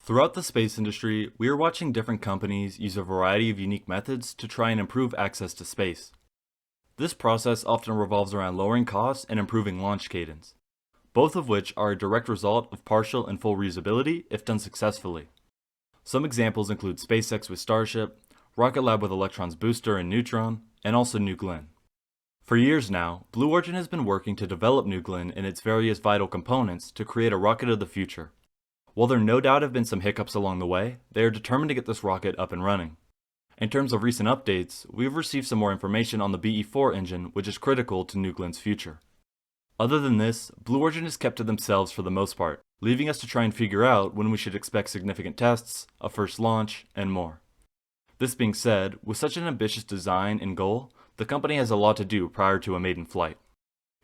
Throughout the space industry, we are watching different companies use a variety of unique methods to try and improve access to space. This process often revolves around lowering costs and improving launch cadence, both of which are a direct result of partial and full reusability if done successfully. Some examples include SpaceX with Starship, Rocket Lab with Electron's booster and Neutron, and also New Glenn. For years now, Blue Origin has been working to develop New Glenn and its various vital components to create a rocket of the future. While there no doubt have been some hiccups along the way, they are determined to get this rocket up and running. In terms of recent updates, we've received some more information on the BE-4 engine, which is critical to New Glenn's future. Other than this, Blue Origin has kept to themselves for the most part, leaving us to try and figure out when we should expect significant tests, a first launch, and more. This being said, with such an ambitious design and goal, the company has a lot to do prior to a maiden flight.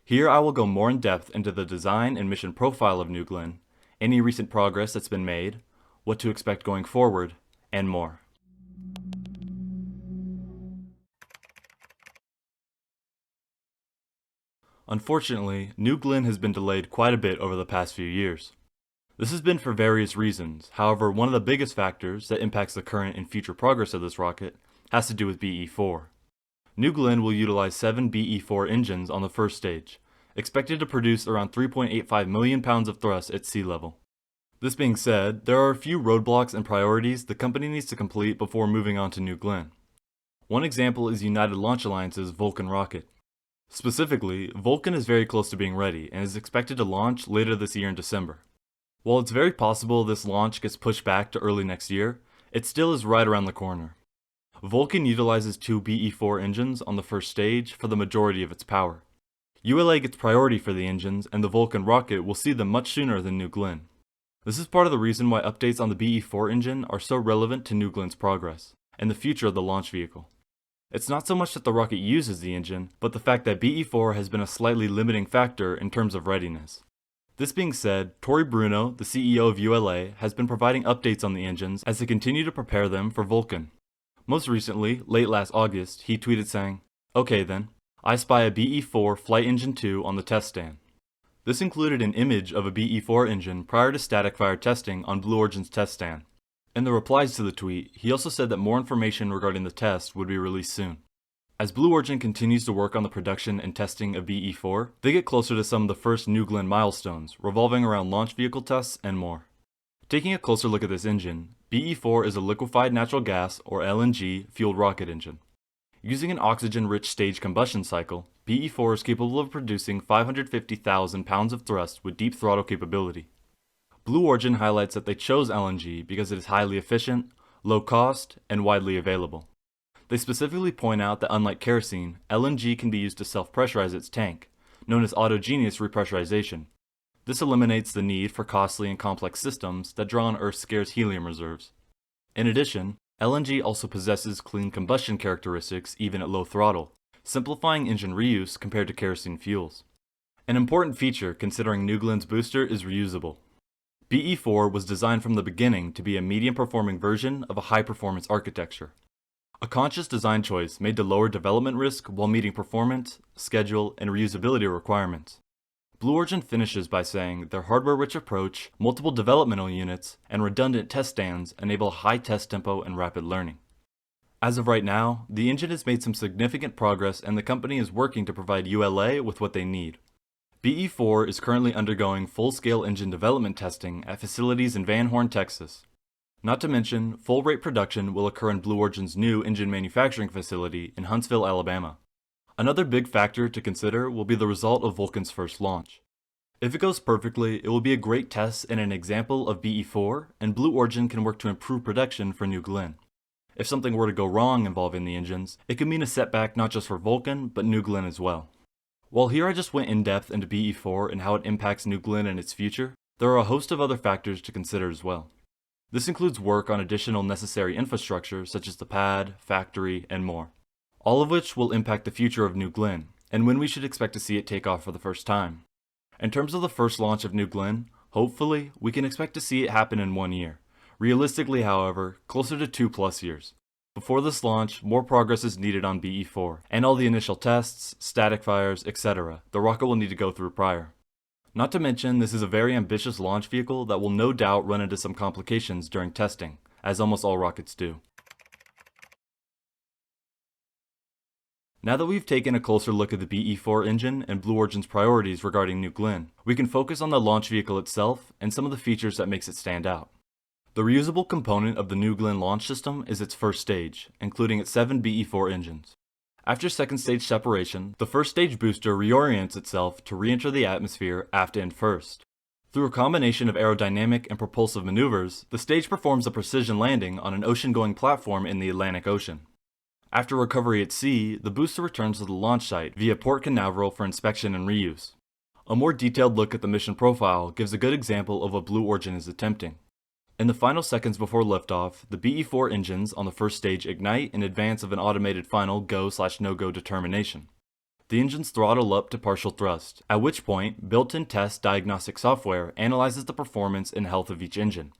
Here I will go more in depth into the design and mission profile of New Glenn, any recent progress that's been made, what to expect going forward, and more. Unfortunately, New Glenn has been delayed quite a bit over the past few years. This has been for various reasons. However, one of the biggest factors that impacts the current and future progress of this rocket has to do with BE-4. New Glenn will utilize 7 BE-4 engines on the first stage, expected to produce around 3.85 million pounds of thrust at sea level. This being said, there are a few roadblocks and priorities the company needs to complete before moving on to New Glenn. One example is United Launch Alliance's Vulcan rocket. Specifically, Vulcan is very close to being ready and is expected to launch later this year in December. While it's very possible this launch gets pushed back to early next year, it still is right around the corner. Vulcan utilizes 2 BE-4 engines on the first stage for the majority of its power. ULA gets priority for the engines, and the Vulcan rocket will see them much sooner than New Glenn. This is part of the reason why updates on the BE-4 engine are so relevant to New Glenn's progress, and the future of the launch vehicle. It's not so much that the rocket uses the engine, but the fact that BE-4 has been a slightly limiting factor in terms of readiness. This being said, Tori Bruno, the CEO of ULA, has been providing updates on the engines as they continue to prepare them for Vulcan. Most recently, late last August, he tweeted saying, "Okay then, I spy a BE-4 Flight Engine 2 on the test stand." This included an image of a BE-4 engine prior to static fire testing on Blue Origin's test stand. In the replies to the tweet, he also said that more information regarding the test would be released soon. As Blue Origin continues to work on the production and testing of BE-4, they get closer to some of the first New Glenn milestones, revolving around launch vehicle tests and more. Taking a closer look at this engine, BE-4 is a liquefied natural gas, or LNG, fueled rocket engine. Using an oxygen-rich stage combustion cycle, BE-4 is capable of producing 550,000 pounds of thrust with deep throttle capability. Blue Origin highlights that they chose LNG because it is highly efficient, low cost, and widely available. They specifically point out that unlike kerosene, LNG can be used to self-pressurize its tank, known as autogeneous repressurization. This eliminates the need for costly and complex systems that draw on Earth's scarce helium reserves. In addition, LNG also possesses clean combustion characteristics even at low throttle, simplifying engine reuse compared to kerosene fuels. An important feature considering New Glenn's booster is reusable. BE-4 was designed from the beginning to be a medium-performing version of a high-performance architecture. A conscious design choice made to lower development risk while meeting performance, schedule, and reusability requirements. Blue Origin finishes by saying their hardware-rich approach, multiple developmental units, and redundant test stands enable high test tempo and rapid learning. As of right now, the engine has made some significant progress and the company is working to provide ULA with what they need. BE-4 is currently undergoing full-scale engine development testing at facilities in Van Horn, Texas. Not to mention, full-rate production will occur in Blue Origin's new engine manufacturing facility in Huntsville, Alabama. Another big factor to consider will be the result of Vulcan's first launch. If it goes perfectly, it will be a great test and an example of BE-4, and Blue Origin can work to improve production for New Glenn. If something were to go wrong involving the engines, it could mean a setback not just for Vulcan, but New Glenn as well. While here I just went in depth into BE-4 and how it impacts New Glenn and its future, there are a host of other factors to consider as well. This includes work on additional necessary infrastructure such as the pad, factory, and more. All of which will impact the future of New Glenn, and when we should expect to see it take off for the first time. In terms of the first launch of New Glenn, hopefully, we can expect to see it happen in 1 year. Realistically, however, closer to 2+ years. Before this launch, more progress is needed on BE-4, and all the initial tests, static fires, etc. the rocket will need to go through prior. Not to mention, this is a very ambitious launch vehicle that will no doubt run into some complications during testing, as almost all rockets do. Now that we've taken a closer look at the BE-4 engine and Blue Origin's priorities regarding New Glenn, we can focus on the launch vehicle itself and some of the features that makes it stand out. The reusable component of the New Glenn launch system is its first stage, including its 7 BE-4 engines. After second stage separation, the first stage booster reorients itself to re-enter the atmosphere aft end first. Through a combination of aerodynamic and propulsive maneuvers, the stage performs a precision landing on an ocean-going platform in the Atlantic Ocean. After recovery at sea, the booster returns to the launch site via Port Canaveral for inspection and reuse. A more detailed look at the mission profile gives a good example of what Blue Origin is attempting. In the final seconds before liftoff, the BE-4 engines on the first stage ignite in advance of an automated final go/no-go determination. The engines throttle up to partial thrust, at which point built-in test diagnostic software analyzes the performance and health of each engine.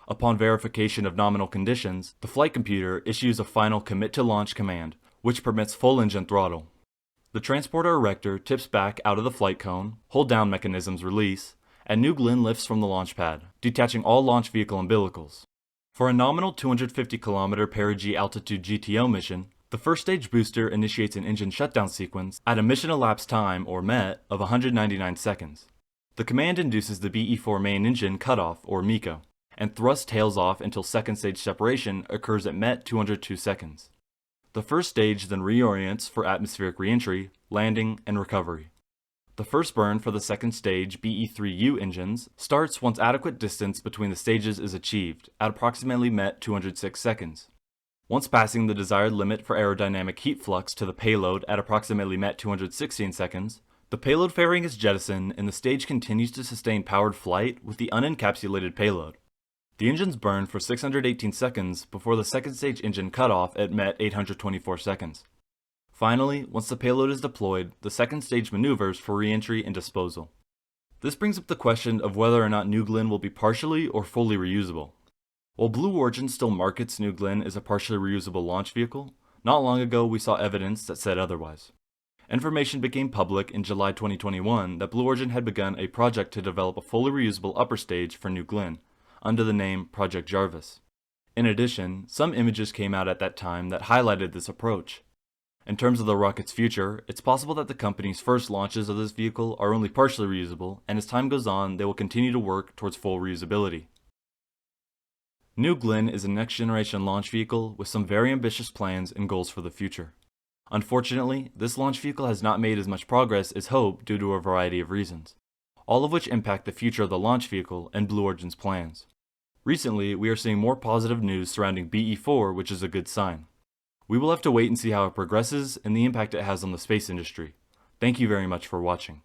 Upon verification of nominal conditions, the flight computer issues a final commit to launch command, which permits full engine throttle. The transporter erector tips back out of the flight cone, hold down mechanisms release, and New Glenn lifts from the launch pad, detaching all launch vehicle umbilicals. For a nominal 250 km perigee altitude GTO mission, the first stage booster initiates an engine shutdown sequence at a mission elapsed time, or MET, of 199 seconds. The command induces the BE-4 main engine cutoff, or MECO, and thrust tails off until second stage separation occurs at MET 202 seconds. The first stage then reorients for atmospheric reentry, landing, and recovery. The first burn for the second stage BE-3U engines starts once adequate distance between the stages is achieved, at approximately MET 206 seconds. Once passing the desired limit for aerodynamic heat flux to the payload at approximately MET 216 seconds, the payload fairing is jettisoned and the stage continues to sustain powered flight with the unencapsulated payload. The engines burn for 618 seconds before the second stage engine cutoff at MET 824 seconds. Finally, once the payload is deployed, the second stage maneuvers for re-entry and disposal. This brings up the question of whether or not New Glenn will be partially or fully reusable. While Blue Origin still markets New Glenn as a partially reusable launch vehicle, not long ago we saw evidence that said otherwise. Information became public in July 2021 that Blue Origin had begun a project to develop a fully reusable upper stage for New Glenn, under the name Project Jarvis. In addition, some images came out at that time that highlighted this approach. In terms of the rocket's future, it's possible that the company's first launches of this vehicle are only partially reusable, and as time goes on, they will continue to work towards full reusability. New Glenn is a next-generation launch vehicle with some very ambitious plans and goals for the future. Unfortunately, this launch vehicle has not made as much progress as hoped due to a variety of reasons, all of which impact the future of the launch vehicle and Blue Origin's plans. Recently, we are seeing more positive news surrounding BE-4, which is a good sign. We will have to wait and see how it progresses and the impact it has on the space industry. Thank you very much for watching.